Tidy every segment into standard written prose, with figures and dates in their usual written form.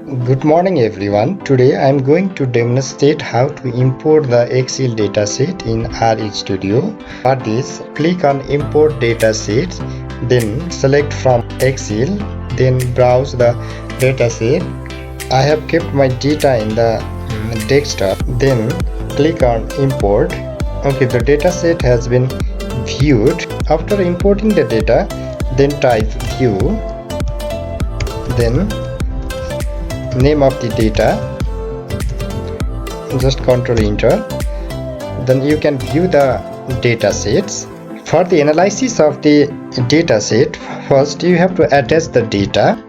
Good morning everyone. Today I am going to demonstrate how to import the Excel dataset in RStudio. For this, click on Import Dataset, then select from Excel, then browse the dataset. I have kept my data in the desktop, then click on Import. Okay, the dataset has been viewed. After importing the data, then type View, then name of the data, just Ctrl Enter. Then you can view the data sets. For the analysis of the data set, first you have to attach the data.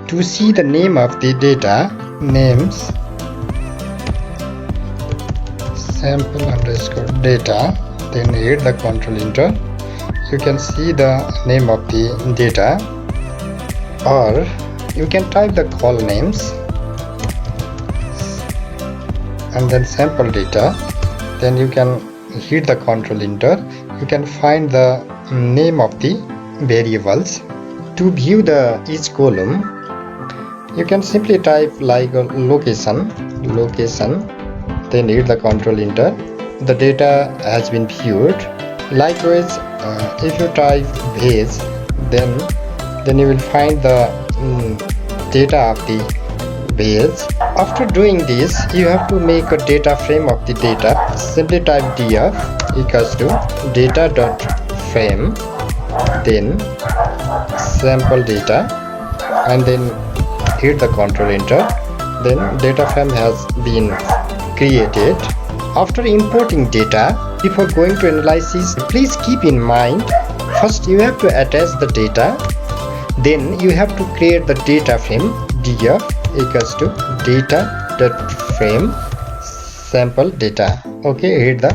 To see the name of the data, names sample underscore data, then hit the Ctrl Enter. You can see the name of the data, or you can type the call names and then sample data. Then you can hit the Ctrl Enter. You can find the name of the variables. To view each column, you can simply type like a location, then hit the Ctrl Enter. The data has been viewed. Likewise, if you type page, then you will find the data of the page. After doing this, you have to make a data frame of the data. Simply type df equals to data.frame, then sample data, and then hit the Ctrl Enter. Then data frame has been created. After importing data, before going to analysis, please keep in mind, first you have to attach the data, then you have to create the data frame. Df equals to data.frame sample data. Okay, hit the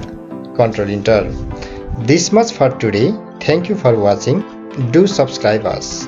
Ctrl Enter. This much for today. Thank you for watching. Do subscribe us.